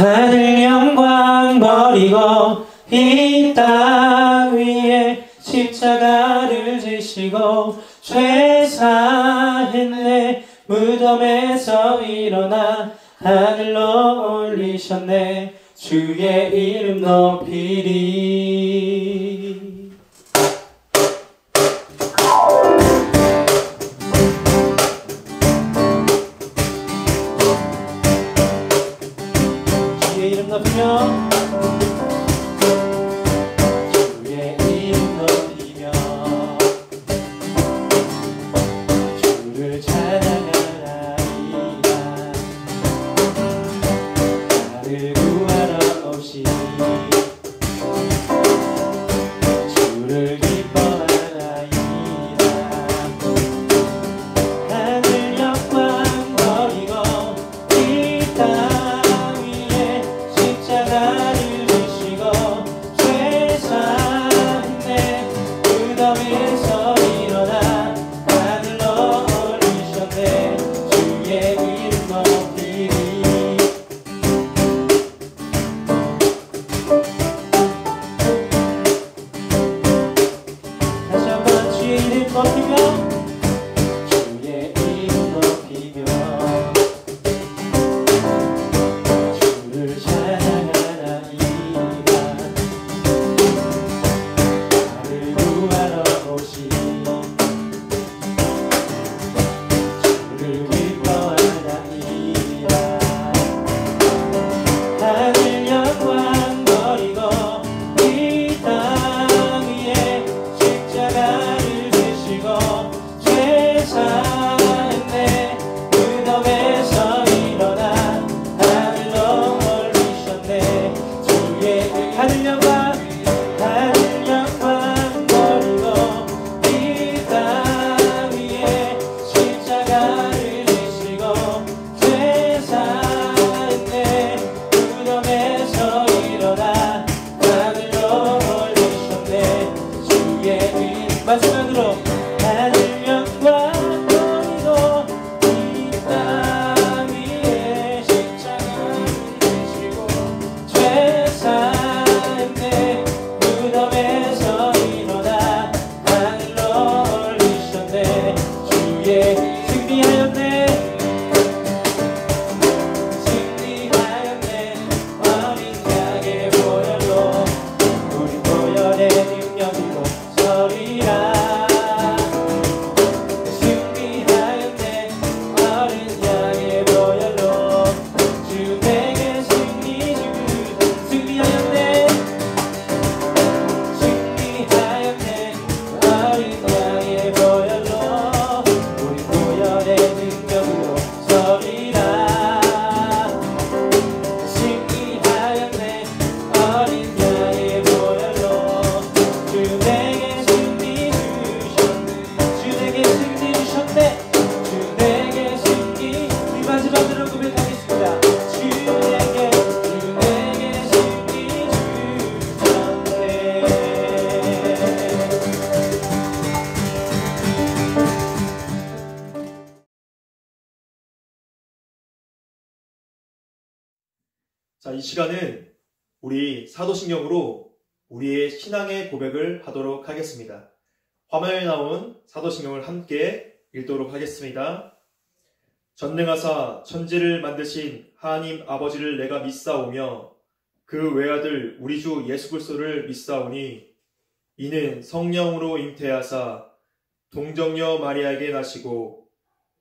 하늘 영광 버리고 이 땅 위에 십자가를 지시고 죄사했네. 무덤에서 일어나 하늘로 올리셨네. 주의 이름 높이리. 주의 이름 높이며 주의 이름 높이며 주를 찬양하나이다. 나를 구하러 오신 주를 기뻐하나이다. 하늘 영광 버리고 이 땅 위에 십자가를 지시고 죄 사했네. 무덤에서 일어나 하늘로 올리셨네. 주의 이름 높이리. 다시 한번 주의 이름 높이며 주의 이름 높이며 주를 찬양하나이다. 나를 구하러 오신 주를 기뻐하나이다. 하늘 영광 버리고 이 땅 위에 십자가를 지시고 죄 사했네. 무덤에서 일어나 하늘로 올리셨네. 주의 하늘 영광 버리고 이 땅 위에 십자가를 지시고 죄 사했네. 무덤에서 일어나 하늘로 올리셨네. 주의 이름 마지막으로 하늘 영광 버리고 이 땅 위에 십자가를 지시고 죄 사했네. 무덤에서 일어나 하늘로 올리셨네. 주의 승리하였네. 승리하였네. 어린 양의 보혈로 우리 보혈의 능력으로 서리라. 승리하였네. 어린 양의 보혈로 주 내게 승리하였네. 승리하였네. 어린 양의 보혈로 우리 보혈의 능력으로 서리라. 승리하였네. 어린 양의 보혈로 주 내게 승리 주셨네. 주 내게 승리 주셨네. 주 내게 승리. 우리 마지막으로 고백하겠습니다. 주 내게 승리 주셨네. 자, 이 시간은 우리 사도신경으로 우리의 신앙의 고백을 하도록 하겠습니다. 화면에 나온 사도신경을 함께 읽도록 하겠습니다. 전능하사 천지를 만드신 하나님 아버지를 내가 믿사오며 그 외아들 우리 주 예수 그리스도를 믿사오니 이는 성령으로 잉태하사 동정녀 마리아에게 나시고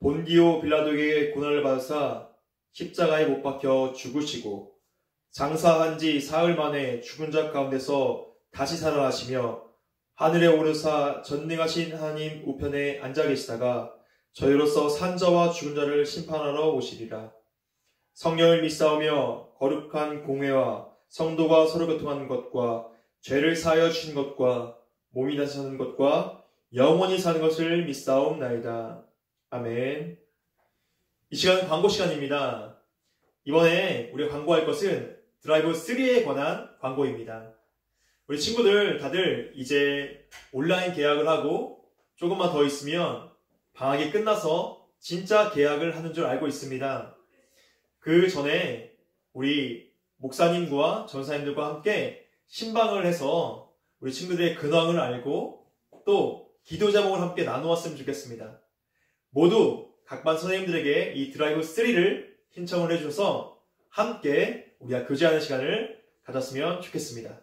본디오 빌라도에게 고난을 받으사 십자가에 못 박혀 죽으시고 장사한 지 사흘 만에 죽은 자 가운데서 다시 살아나시며 하늘에 오르사 전능하신 하나님 우편에 앉아 계시다가 저희로서 산 자와 죽은 자를 심판하러 오시리라. 성령을 믿사오며 거룩한 공회와 성도가 서로 교통하는 것과 죄를 사하여 주신 것과 몸이 다시 사는 것과 영원히 사는 것을 믿사옵나이다. 아멘. 이 시간은 광고 시간입니다. 이번에 우리가 광고할 것은 드라이브 3에 관한 광고입니다. 우리 친구들 다들 이제 온라인 계약을 하고 조금만 더 있으면 방학이 끝나서 진짜 계약을 하는 줄 알고 있습니다. 그 전에 우리 목사님과 전사님들과 함께 신방을 해서 우리 친구들의 근황을 알고 또 기도 제목을 함께 나누었으면 좋겠습니다. 모두 각 반 선생님들에게 이 드라이브 3를 신청을 해주셔서 함께 우리가 교제하는 시간을 가졌으면 좋겠습니다.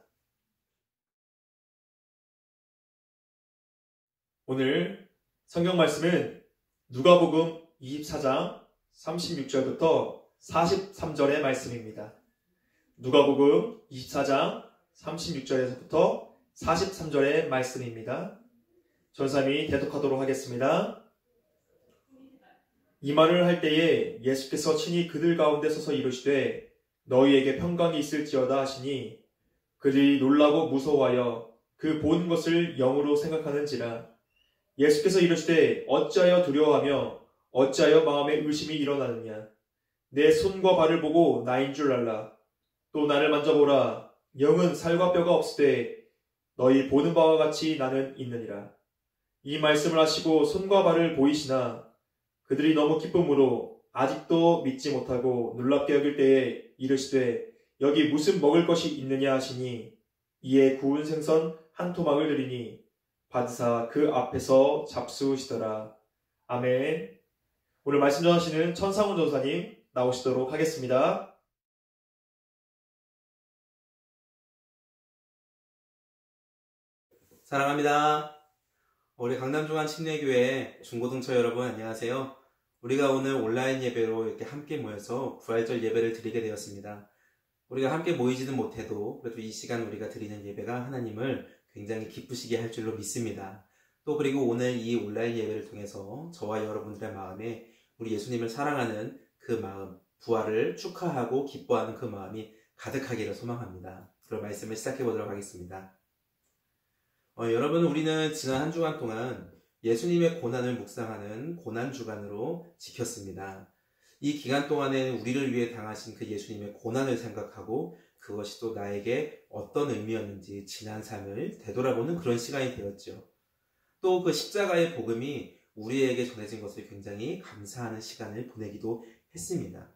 오늘 성경 말씀은 누가복음 24장 36절부터 43절의 말씀입니다. 누가복음 24장 36절에서부터 43절의 말씀입니다. 전사님이 대독하도록 하겠습니다. 이 말을 할 때에 예수께서 친히 그들 가운데 서서 이르시되 너희에게 평강이 있을지어다 하시니 그들이 놀라고 무서워하여 그 본 것을 영으로 생각하는지라. 예수께서 이르시되 어찌하여 두려워하며 어찌하여 마음에 의심이 일어나느냐. 내 손과 발을 보고 나인 줄 알라. 또 나를 만져보라. 영은 살과 뼈가 없으되 너희 보는 바와 같이 나는 있느니라. 이 말씀을 하시고 손과 발을 보이시나 그들이 너무 기쁨으로 아직도 믿지 못하고 놀랍게 여길 때에 이르시되 여기 무슨 먹을 것이 있느냐 하시니 이에 구운 생선 한 토막을 드리니 받으사 그 앞에서 잡수시더라. 아멘. 오늘 말씀 전하시는 천상훈 전사님 나오시도록 하겠습니다. 사랑합니다. 우리 강남중앙침례교회 중고등처 여러분 안녕하세요. 우리가 오늘 온라인 예배로 이렇게 함께 모여서 부활절 예배를 드리게 되었습니다. 우리가 함께 모이지는 못해도 그래도 이 시간 우리가 드리는 예배가 하나님을 굉장히 기쁘시게 할 줄로 믿습니다. 또 그리고 오늘 이 온라인 예배를 통해서 저와 여러분들의 마음에 우리 예수님을 사랑하는 그 마음, 부활을 축하하고 기뻐하는 그 마음이 가득하기를 소망합니다. 그럼 말씀을 시작해 보도록 하겠습니다. 여러분, 우리는 지난 한 주간 동안 예수님의 고난을 묵상하는 고난주간으로 지켰습니다. 이 기간 동안에는 우리를 위해 당하신 그 예수님의 고난을 생각하고 그것이 또 나에게 어떤 의미였는지 지난 삶을 되돌아보는 그런 시간이 되었죠. 또 그 십자가의 복음이 우리에게 전해진 것을 굉장히 감사하는 시간을 보내기도 했습니다.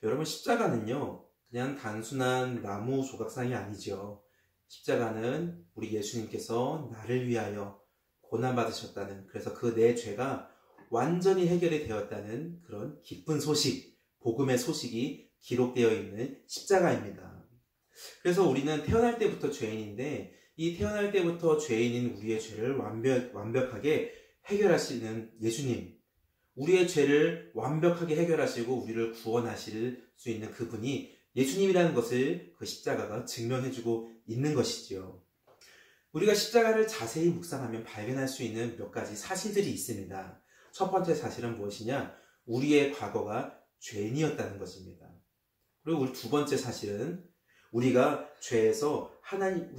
여러분, 십자가는요, 그냥 단순한 나무 조각상이 아니죠. 십자가는 우리 예수님께서 나를 위하여 고난받으셨다는, 그래서 그 내 죄가 완전히 해결이 되었다는 그런 기쁜 소식, 복음의 소식이 기록되어 있는 십자가입니다. 그래서 우리는 태어날 때부터 죄인인데 이 태어날 때부터 죄인인 우리의 죄를 완벽하게 해결하시는 예수님, 우리의 죄를 완벽하게 해결하시고 우리를 구원하실 수 있는 그분이 예수님이라는 것을 그 십자가가 증명해주고 있는 것이지요. 우리가 십자가를 자세히 묵상하면 발견할 수 있는 몇 가지 사실들이 있습니다. 첫 번째 사실은 무엇이냐? 우리의 과거가 죄인이었다는 것입니다. 그리고 우리 두 번째 사실은 우리가 죄에서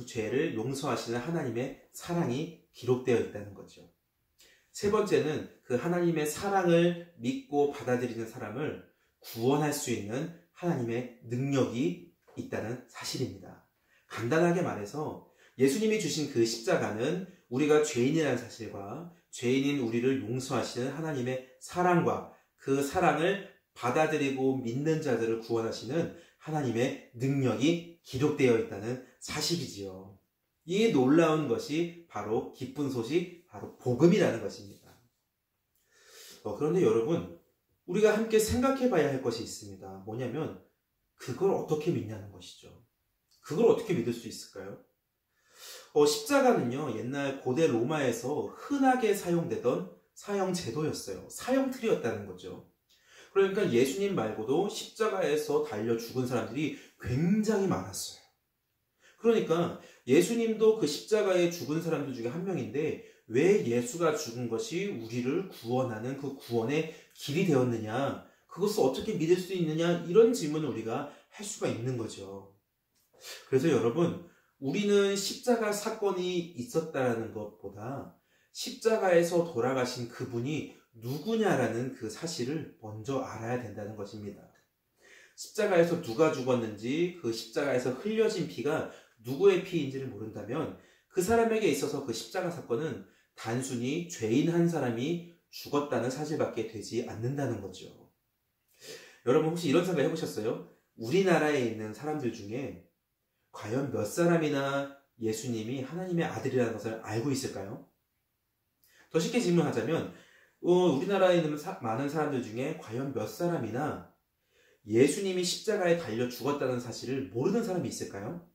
죄를 용서하시는 하나님의 사랑이 기록되어 있다는 거죠. 세 번째는 그 하나님의 사랑을 믿고 받아들이는 사람을 구원할 수 있는 하나님의 능력이 있다는 사실입니다. 간단하게 말해서 예수님이 주신 그 십자가는 우리가 죄인이라는 사실과 죄인인 우리를 용서하시는 하나님의 사랑과 그 사랑을 받아들이고 믿는 자들을 구원하시는 하나님의 능력이 기록되어 있다는 사실이지요. 이 놀라운 것이 바로 기쁜 소식, 바로 복음이라는 것입니다. 그런데 여러분, 우리가 함께 생각해 봐야 할 것이 있습니다. 뭐냐면 그걸 어떻게 믿냐는 것이죠. 그걸 어떻게 믿을 수 있을까요? 십자가는요, 옛날 고대 로마에서 흔하게 사용되던 사형 제도였어요. 사형틀이었다는 거죠. 그러니까 예수님 말고도 십자가에서 달려 죽은 사람들이 굉장히 많았어요. 그러니까 예수님도 그 십자가에 죽은 사람들 중에 한 명인데 왜 예수가 죽은 것이 우리를 구원하는 그 구원의 길이 되었느냐, 그것을 어떻게 믿을 수 있느냐, 이런 질문을 우리가 할 수가 있는 거죠. 그래서 여러분, 우리는 십자가 사건이 있었다는 것보다 십자가에서 돌아가신 그분이 누구냐라는 그 사실을 먼저 알아야 된다는 것입니다. 십자가에서 누가 죽었는지, 그 십자가에서 흘려진 피가 누구의 피인지를 모른다면 그 사람에게 있어서 그 십자가 사건은 단순히 죄인 한 사람이 죽었다는 사실밖에 되지 않는다는 거죠. 여러분, 혹시 이런 생각 해보셨어요? 우리나라에 있는 사람들 중에 과연 몇 사람이나 예수님이 하나님의 아들이라는 것을 알고 있을까요? 더 쉽게 질문하자면 우리나라에 있는 많은 사람들 중에 과연 몇 사람이나 예수님이 십자가에 달려 죽었다는 사실을 모르는 사람이 있을까요?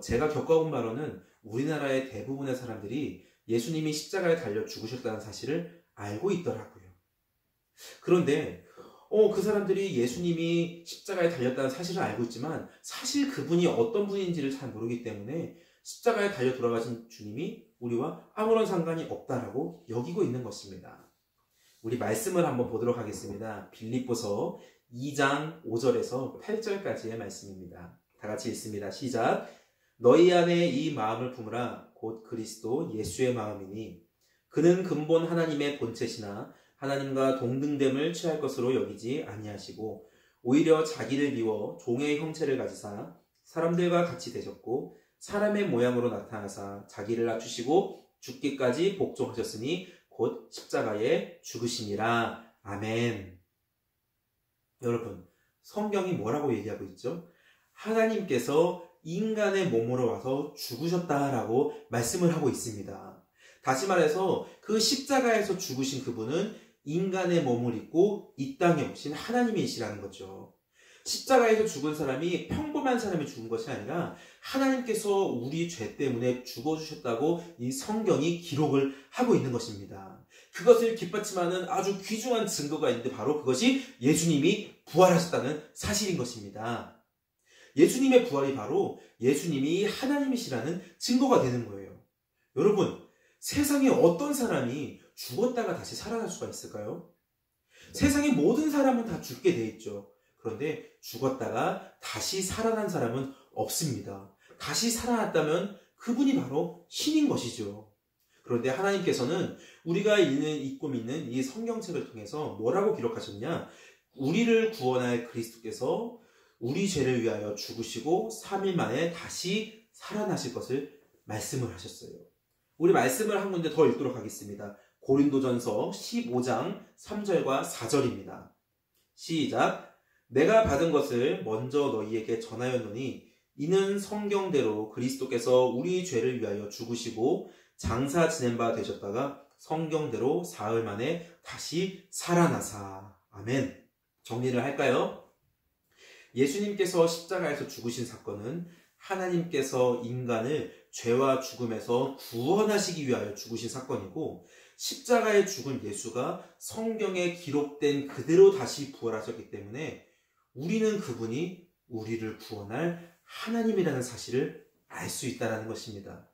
제가 겪어본 바로는 우리나라의 대부분의 사람들이 예수님이 십자가에 달려 죽으셨다는 사실을 알고 있더라고요. 그런데 그 사람들이 예수님이 십자가에 달렸다는 사실을 알고 있지만 사실 그분이 어떤 분인지를 잘 모르기 때문에 십자가에 달려 돌아가신 주님이 우리와 아무런 상관이 없다라고 여기고 있는 것입니다. 우리 말씀을 한번 보도록 하겠습니다. 빌립보서 2장 5절에서 8절까지의 말씀입니다. 다 같이 읽습니다. 시작. 너희 안에 이 마음을 품으라. 곧 그리스도 예수의 마음이니 그는 근본 하나님의 본체시나 하나님과 동등됨을 취할 것으로 여기지 아니하시고 오히려 자기를 비워 종의 형체를 가지사 사람들과 같이 되셨고 사람의 모양으로 나타나사 자기를 낮추시고 죽기까지 복종하셨으니 곧 십자가에 죽으심이라. 아멘. 여러분, 성경이 뭐라고 얘기하고 있죠? 하나님께서 인간의 몸으로 와서 죽으셨다라고 말씀을 하고 있습니다. 다시 말해서 그 십자가에서 죽으신 그분은 인간의 몸을 입고 이 땅에 오신 하나님이시라는 거죠. 십자가에서 죽은 사람이 평범한 사람이 죽은 것이 아니라 하나님께서 우리 죄 때문에 죽어주셨다고 이 성경이 기록을 하고 있는 것입니다. 그것을 뒷받침하는 아주 귀중한 증거가 있는데 바로 그것이 예수님이 부활하셨다는 사실인 것입니다. 예수님의 부활이 바로 예수님이 하나님이시라는 증거가 되는 거예요. 여러분, 세상에 어떤 사람이 죽었다가 다시 살아날 수가 있을까요? 세상의 모든 사람은 다 죽게 돼 있죠. 그런데 죽었다가 다시 살아난 사람은 없습니다. 다시 살아났다면 그분이 바로 신인 것이죠. 그런데 하나님께서는 우리가 읽고 믿는 이 성경책을 통해서 뭐라고 기록하셨냐? 우리를 구원할 그리스도께서 우리 죄를 위하여 죽으시고 3일 만에 다시 살아나실 것을 말씀을 하셨어요. 우리 말씀을 한 군데 더 읽도록 하겠습니다. 고린도전서 15장 3절과 4절입니다. 시작. 내가 받은 것을 먼저 너희에게 전하였노니 이는 성경대로 그리스도께서 우리 죄를 위하여 죽으시고 장사 지낸 바 되셨다가 성경대로 사흘 만에 다시 살아나사. 아멘. 정리를 할까요? 예수님께서 십자가에서 죽으신 사건은 하나님께서 인간을 죄와 죽음에서 구원하시기 위하여 죽으신 사건이고 십자가에 죽은 예수가 성경에 기록된 그대로 다시 부활하셨기 때문에 우리는 그분이 우리를 구원할 하나님이라는 사실을 알 수 있다는 것입니다.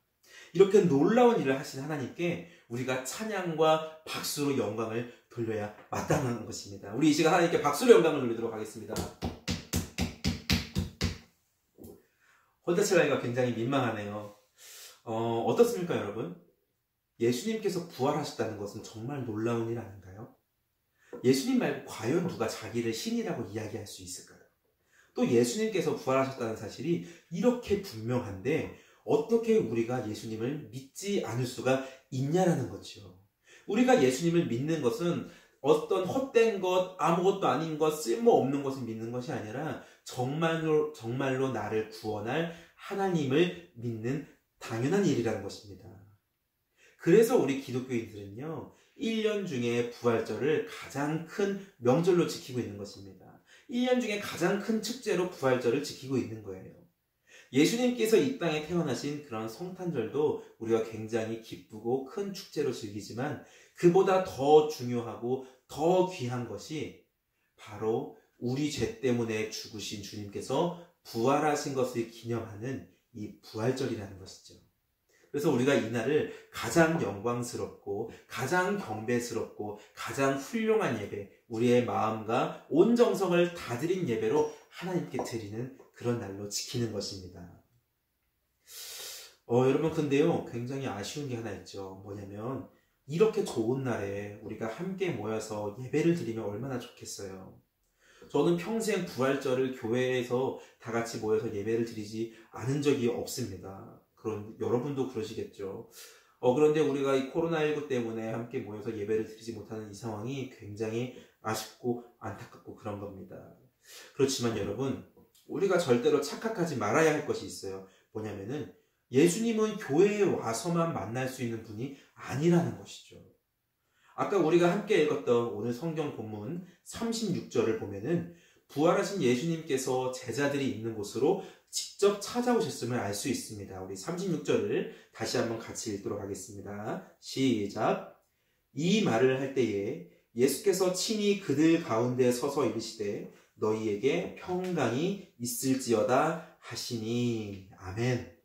이렇게 놀라운 일을 하신 하나님께 우리가 찬양과 박수로 영광을 돌려야 마땅한 것입니다. 우리 이 시간 하나님께 박수로 영광을 돌리도록 하겠습니다. 혼자 치라기가 굉장히 민망하네요. 어떻습니까, 여러분? 예수님께서 부활하셨다는 것은 정말 놀라운 일 아닌가요? 예수님 말고 과연 누가 자기를 신이라고 이야기할 수 있을까요? 또 예수님께서 부활하셨다는 사실이 이렇게 분명한데 어떻게 우리가 예수님을 믿지 않을 수가 있냐라는 거죠. 우리가 예수님을 믿는 것은 어떤 헛된 것, 아무것도 아닌 것, 쓸모없는 것을 믿는 것이 아니라 정말로 나를 구원할 하나님을 믿는 당연한 일이라는 것입니다. 그래서 우리 기독교인들은요, 1년 중에 부활절을 가장 큰 명절로 지키고 있는 것입니다. 1년 중에 가장 큰 축제로 부활절을 지키고 있는 거예요. 예수님께서 이 땅에 태어나신 그런 성탄절도 우리가 굉장히 기쁘고 큰 축제로 즐기지만 그보다 더 중요하고 더 귀한 것이 바로 우리 죄 때문에 죽으신 주님께서 부활하신 것을 기념하는 이 부활절이라는 것이죠. 그래서 우리가 이날을 가장 영광스럽고 가장 경배스럽고 가장 훌륭한 예배, 우리의 마음과 온 정성을 다 드린 예배로 하나님께 드리는 그런 날로 지키는 것입니다. 여러분, 근데요, 굉장히 아쉬운 게 하나 있죠. 뭐냐면 이렇게 좋은 날에 우리가 함께 모여서 예배를 드리면 얼마나 좋겠어요. 저는 평생 부활절을 교회에서 다 같이 모여서 예배를 드리지 않은 적이 없습니다. 그런 여러분도 그러시겠죠. 그런데 우리가 이 코로나19 때문에 함께 모여서 예배를 드리지 못하는 이 상황이 굉장히 아쉽고 안타깝고 그런 겁니다. 그렇지만 여러분, 우리가 절대로 착각하지 말아야 할 것이 있어요. 뭐냐면은 예수님은 교회에 와서만 만날 수 있는 분이 아니라는 것이죠. 아까 우리가 함께 읽었던 오늘 성경 본문 36절을 보면은 부활하신 예수님께서 제자들이 있는 곳으로 직접 찾아오셨음을 알 수 있습니다. 우리 36절을 다시 한번 같이 읽도록 하겠습니다. 시작. 이 말을 할 때에 예수께서 친히 그들 가운데 서서 이르시되 너희에게 평강이 있을지어다 하시니. 아멘.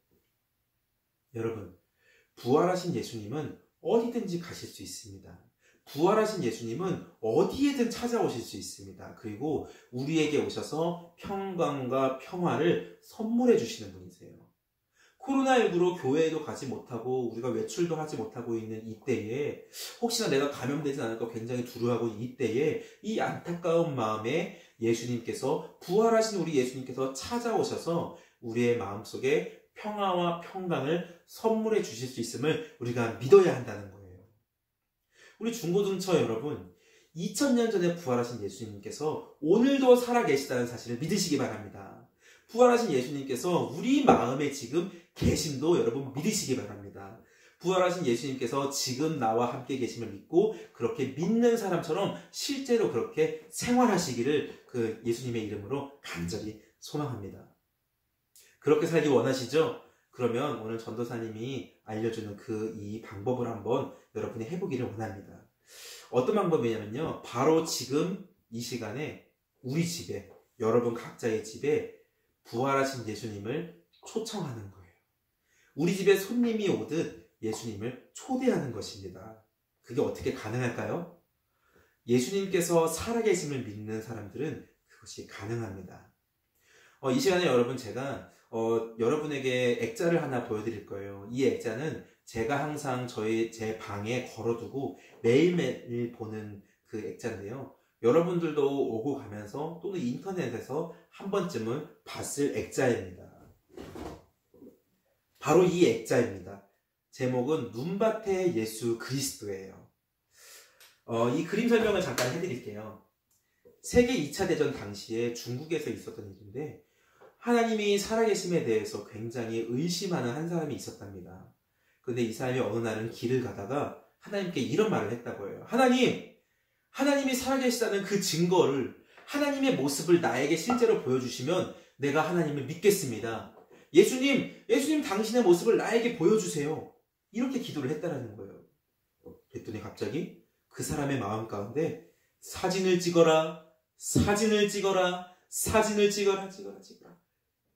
여러분, 부활하신 예수님은 어디든지 가실 수 있습니다. 부활하신 예수님은 어디에든 찾아오실 수 있습니다. 그리고 우리에게 오셔서 평강과 평화를 선물해 주시는 분이세요. 코로나19로 교회에도 가지 못하고 우리가 외출도 하지 못하고 있는 이때에 혹시나 내가 감염되지 않을까 굉장히 두려워하고 이때에 이 안타까운 마음에 예수님께서, 부활하신 우리 예수님께서 찾아오셔서 우리의 마음속에 평화와 평강을 선물해 주실 수 있음을 우리가 믿어야 한다는 거예요. 우리 중고등처 여러분, 2000년 전에 부활하신 예수님께서 오늘도 살아계시다는 사실을 믿으시기 바랍니다. 부활하신 예수님께서 우리 마음에 지금 계심도 여러분 믿으시기 바랍니다. 부활하신 예수님께서 지금 나와 함께 계심을 믿고 그렇게 믿는 사람처럼 실제로 그렇게 생활하시기를 그 예수님의 이름으로 간절히 소망합니다. 그렇게 살기 원하시죠? 그러면 오늘 전도사님이 알려주는 이 방법을 한번 여러분이 해보기를 원합니다. 어떤 방법이냐면요, 바로 지금 이 시간에 우리 집에, 여러분 각자의 집에 부활하신 예수님을 초청하는 거예요. 우리 집에 손님이 오듯 예수님을 초대하는 것입니다. 그게 어떻게 가능할까요? 예수님께서 살아계심을 믿는 사람들은 그것이 가능합니다. 이 시간에 여러분, 제가 여러분에게 액자를 하나 보여드릴 거예요. 이 액자는 제가 항상 제 방에 걸어두고 매일매일 보는 그 액자인데요. 여러분들도 오고 가면서 또는 인터넷에서 한 번쯤은 봤을 액자입니다. 바로 이 액자입니다. 제목은 눈밭의 예수 그리스도예요. 이 그림 설명을 잠깐 해드릴게요. 세계 2차 대전 당시에 중국에서 있었던 일인데, 하나님이 살아계심에 대해서 굉장히 의심하는 한 사람이 있었답니다. 그런데 이 사람이 어느 날은 길을 가다가 하나님께 이런 말을 했다고 해요. 하나님이 살아계시다는 그 증거를, 하나님의 모습을 나에게 실제로 보여주시면 내가 하나님을 믿겠습니다. 예수님 당신의 모습을 나에게 보여주세요. 이렇게 기도를 했다라는 거예요. 그랬더니 갑자기 그 사람의 마음 가운데 사진을 찍어라,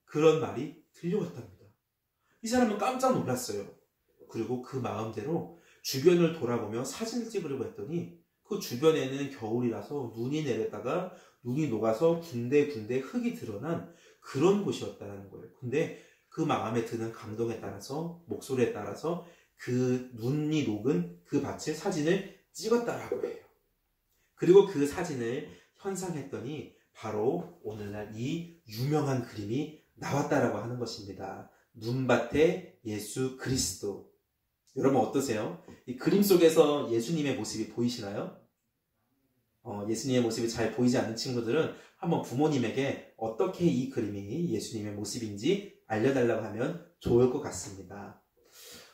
그런 말이 들려왔답니다. 이 사람은 깜짝 놀랐어요. 그리고 그 마음대로 주변을 돌아보며 사진을 찍으려고 했더니 그 주변에는 겨울이라서 눈이 내렸다가 눈이 녹아서 군데군데 흙이 드러난 그런 곳이었다는 거예요. 근데 그 마음에 드는 감동에 따라서, 목소리에 따라서 그 눈이 녹은 그 밭의 사진을 찍었다라고 해요. 그리고 그 사진을 현상했더니 바로 오늘날 이 유명한 그림이 나왔다라고 하는 것입니다. 눈밭의 예수 그리스도. 여러분 어떠세요? 이 그림 속에서 예수님의 모습이 보이시나요? 예수님의 모습이 잘 보이지 않는 친구들은 한번 부모님에게 어떻게 이 그림이 예수님의 모습인지 알려달라고 하면 좋을 것 같습니다.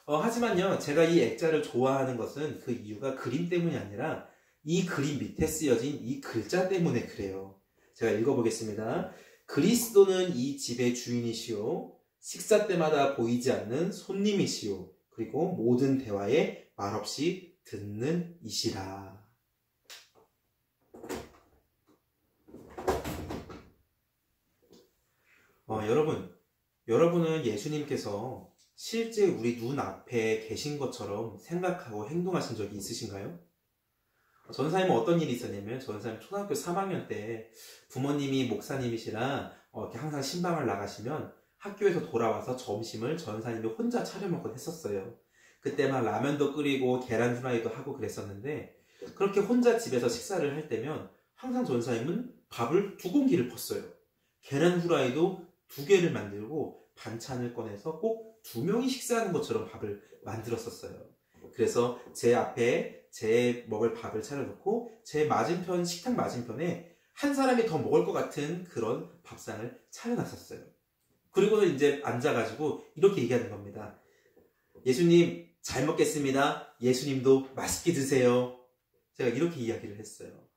하지만요, 제가 이 액자를 좋아하는 것은 그 이유가 그림 때문이 아니라 이 그림 밑에 쓰여진 이 글자 때문에 그래요. 제가 읽어보겠습니다. 그리스도는 이 집의 주인이시오. 식사 때마다 보이지 않는 손님이시오. 그리고 모든 대화에 말없이 듣는 이시라. 여러분은 예수님께서 실제 우리 눈앞에 계신 것처럼 생각하고 행동하신 적이 있으신가요? 전사님은 어떤 일이 있었냐면, 전사님 초등학교 3학년 때 부모님이 목사님이시라 이렇게 항상 신방을 나가시면 학교에서 돌아와서 점심을 전사님이 혼자 차려 먹곤 했었어요. 그때 막 라면도 끓이고 계란 후라이도 하고 그랬었는데, 그렇게 혼자 집에서 식사를 할 때면 항상 전사님은 밥을 2공기를 펐어요. 계란 후라이도 2개를 만들고 반찬을 꺼내서 꼭 2명이 식사하는 것처럼 밥을 만들었었어요. 그래서 제 앞에 제 먹을 밥을 차려놓고 제 맞은편, 식탁 맞은편에 한 사람이 더 먹을 것 같은 그런 밥상을 차려놨었어요. 그리고 이제 앉아가지고 이렇게 얘기하는 겁니다. 예수님 잘 먹겠습니다. 예수님도 맛있게 드세요. 제가 이렇게 이야기를 했어요.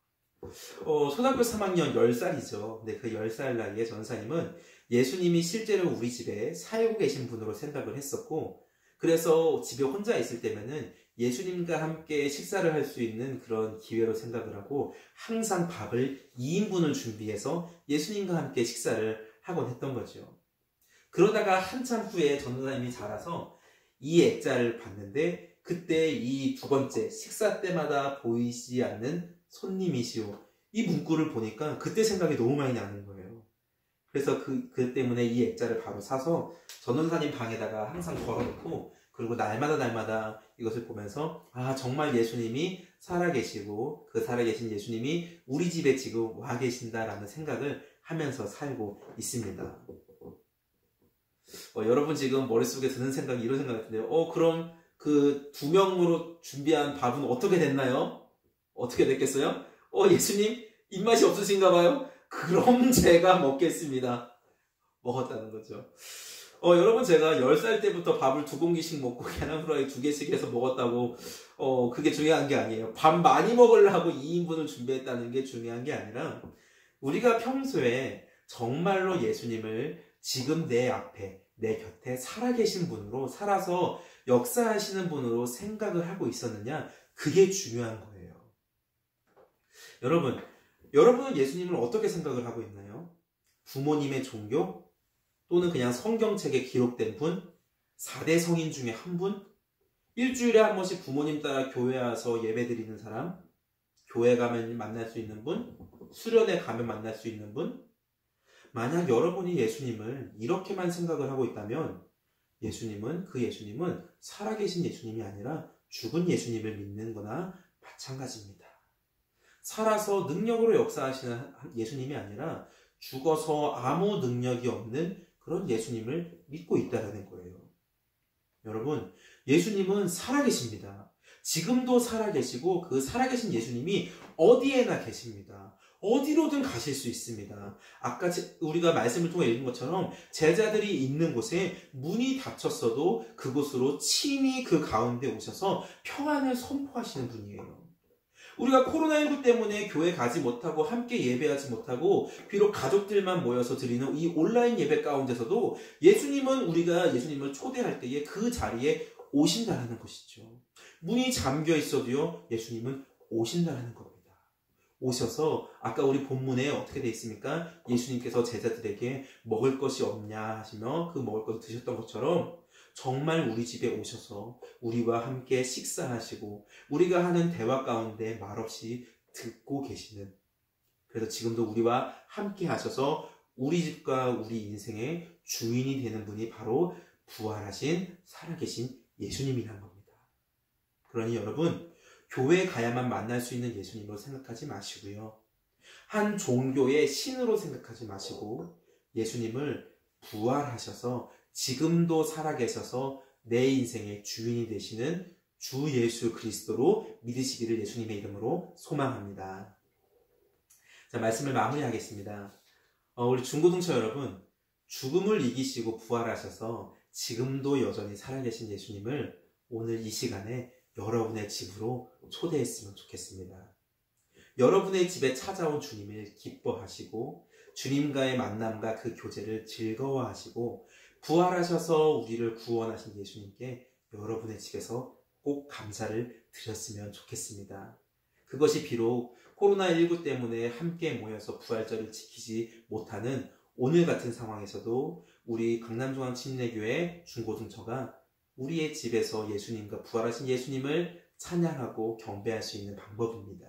초등학교 3학년 10살이죠. 근데 그 10살 나이에 전사님은 예수님이 실제로 우리 집에 살고 계신 분으로 생각을 했었고, 그래서 집에 혼자 있을 때면은 예수님과 함께 식사를 할 수 있는 그런 기회로 생각을 하고 항상 밥을 2인분을 준비해서 예수님과 함께 식사를 하곤 했던 거죠. 그러다가 한참 후에 전도사님이 자라서 이 액자를 봤는데 그때 이 두 번째 식사 때마다 보이지 않는 손님이시오, 이 문구를 보니까 그때 생각이 너무 많이 나는 거예요. 그래서 그 때문에 이 액자를 바로 사서 전도사님 방에다가 항상 걸어놓고, 그리고 날마다 이것을 보면서 정말 예수님이 살아계시고 그 살아계신 예수님이 우리 집에 지금 와 계신다라는 생각을 하면서 살고 있습니다. 여러분 지금 머릿속에 드는 생각이 이런 생각 같은데요. 그럼 그 2명으로 준비한 밥은 어떻게 됐나요? 어떻게 됐겠어요? 예수님 입맛이 없으신가 봐요? 그럼 제가 먹겠습니다. 먹었다는 거죠. 여러분 제가 10살 때부터 밥을 2공기씩 먹고 계란 후라이 2개씩 해서 먹었다고 그게 중요한 게 아니에요. 밥 많이 먹으려고 2인분을 준비했다는 게 중요한 게 아니라, 우리가 평소에 정말로 예수님을 지금 내 앞에 내 곁에 살아계신 분으로, 살아서 역사하시는 분으로 생각을 하고 있었느냐, 그게 중요한 거예요. 여러분은 예수님을 어떻게 생각을 하고 있나요? 부모님의 종교? 또는 그냥 성경책에 기록된 분? 4대 성인 중에 한 분? 일주일에 한 번씩 부모님 따라 교회 와서 예배 드리는 사람? 교회 가면 만날 수 있는 분? 수련회 가면 만날 수 있는 분? 만약 여러분이 예수님을 이렇게만 생각을 하고 있다면 그 예수님은 살아계신 예수님이 아니라 죽은 예수님을 믿는 거나 마찬가지입니다. 살아서 능력으로 역사하시는 예수님이 아니라 죽어서 아무 능력이 없는 그런 예수님을 믿고 있다는 거예요. 여러분, 예수님은 살아계십니다. 지금도 살아계시고 그 살아계신 예수님이 어디에나 계십니다. 어디로든 가실 수 있습니다. 아까 우리가 말씀을 통해 읽은 것처럼 제자들이 있는 곳에 문이 닫혔어도 그곳으로 친히 그 가운데 오셔서 평안을 선포하시는 분이에요. 우리가 코로나19 때문에 교회 가지 못하고 함께 예배하지 못하고 비록 가족들만 모여서 드리는 이 온라인 예배 가운데서도 우리가 예수님을 초대할 때에 그 자리에 오신다라는 것이죠. 문이 잠겨 있어도요, 예수님은 오신다라는 겁니다. 오셔서 아까 우리 본문에 어떻게 되어 있습니까? 예수님께서 제자들에게 먹을 것이 없냐 하시며 그 먹을 것을 드셨던 것처럼 정말 우리 집에 오셔서 우리와 함께 식사하시고 우리가 하는 대화 가운데 말없이 듣고 계시는, 그래서 지금도 우리와 함께 하셔서 우리 집과 우리 인생의 주인이 되는 분이 바로 부활하신 살아계신 예수님이라는 겁니다. 그러니 여러분, 교회에 가야만 만날 수 있는 예수님으로 생각하지 마시고요, 한 종교의 신으로 생각하지 마시고 예수님을 부활하셔서 지금도 살아계셔서 내 인생의 주인이 되시는 주 예수 그리스도로 믿으시기를 예수님의 이름으로 소망합니다. 자, 말씀을 마무리하겠습니다. 우리 중고등처 여러분, 죽음을 이기시고 부활하셔서 지금도 여전히 살아계신 예수님을 오늘 이 시간에 여러분의 집으로 초대했으면 좋겠습니다. 여러분의 집에 찾아온 주님을 기뻐하시고 주님과의 만남과 그 교제를 즐거워하시고 부활하셔서 우리를 구원하신 예수님께 여러분의 집에서 꼭 감사를 드렸으면 좋겠습니다. 그것이 비록 코로나19 때문에 함께 모여서 부활절을 지키지 못하는 오늘 같은 상황에서도 우리 강남중앙침례교회 중고등처가 우리의 집에서 예수님과 부활하신 예수님을 찬양하고 경배할 수 있는 방법입니다.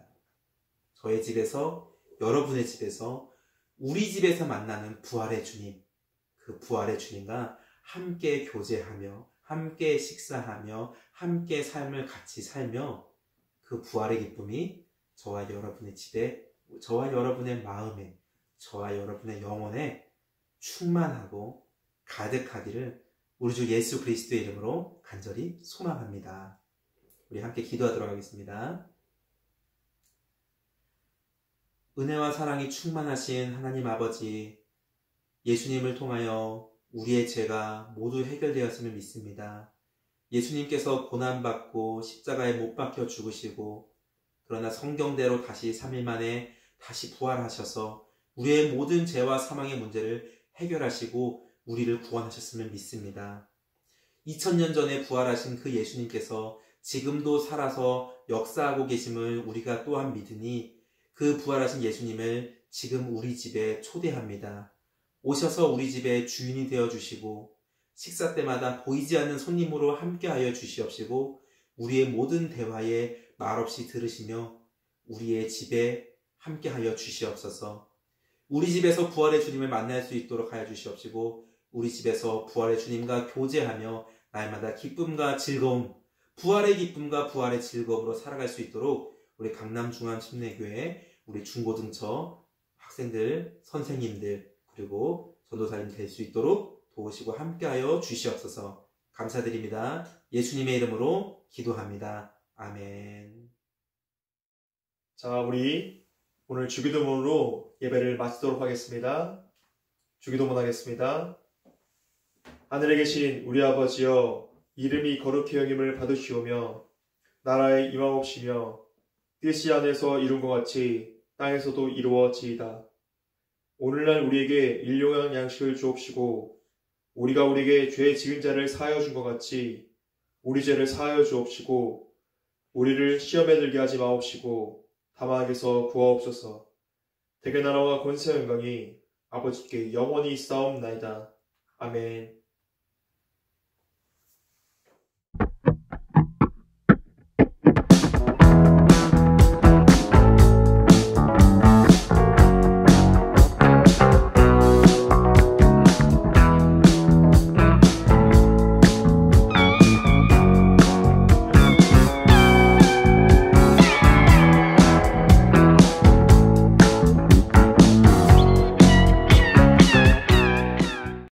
저의 집에서, 여러분의 집에서, 우리 집에서 만나는 부활의 주님, 그 부활의 주님과 함께 교제하며 함께 식사하며 함께 삶을 같이 살며 그 부활의 기쁨이 저와 여러분의 집에, 저와 여러분의 마음에, 저와 여러분의 영혼에 충만하고 가득하기를 우리 주 예수 그리스도의 이름으로 간절히 소망합니다. 우리 함께 기도하도록 하겠습니다. 은혜와 사랑이 충만하신 하나님 아버지, 예수님을 통하여 우리의 죄가 모두 해결되었음을 믿습니다. 예수님께서 고난받고 십자가에 못 박혀 죽으시고 그러나 성경대로 다시 3일 만에 다시 부활하셔서 우리의 모든 죄와 사망의 문제를 해결하시고 우리를 구원하셨음을 믿습니다. 2000년 전에 부활하신 그 예수님께서 지금도 살아서 역사하고 계심을 우리가 또한 믿으니 그 부활하신 예수님을 지금 우리 집에 초대합니다. 오셔서 우리 집에 주인이 되어주시고 식사 때마다 보이지 않는 손님으로 함께하여 주시옵시고 우리의 모든 대화에 말없이 들으시며 우리의 집에 함께하여 주시옵소서. 우리 집에서 부활의 주님을 만날 수 있도록 하여 주시옵시고 우리 집에서 부활의 주님과 교제하며 날마다 기쁨과 즐거움, 부활의 기쁨과 부활의 즐거움으로 살아갈 수 있도록 우리 강남중앙침례교회 우리 중고등처 학생들, 선생님들 그리고 전도사님 될 수 있도록 도우시고 함께하여 주시옵소서. 감사드립니다. 예수님의 이름으로 기도합니다. 아멘. 자, 우리 오늘 주기도문으로 예배를 마치도록 하겠습니다. 주기도문 하겠습니다. 하늘에 계신 우리 아버지여, 이름이 거룩히 여김을 받으시오며 나라의 임하옵시며 뜻이 하늘에서 이룬 것 같이 땅에서도 이루어지이다. 오늘날 우리에게 일용할 양식을 주옵시고 우리가 우리에게 죄 지은 자를 사하여 준 것 같이 우리 죄를 사하여 주옵시고 우리를 시험에 들게 하지 마옵시고 다만 악에서 구하옵소서. 대개 나라와 권세 영광이 아버지께 영원히 있사옵나이다. 아멘.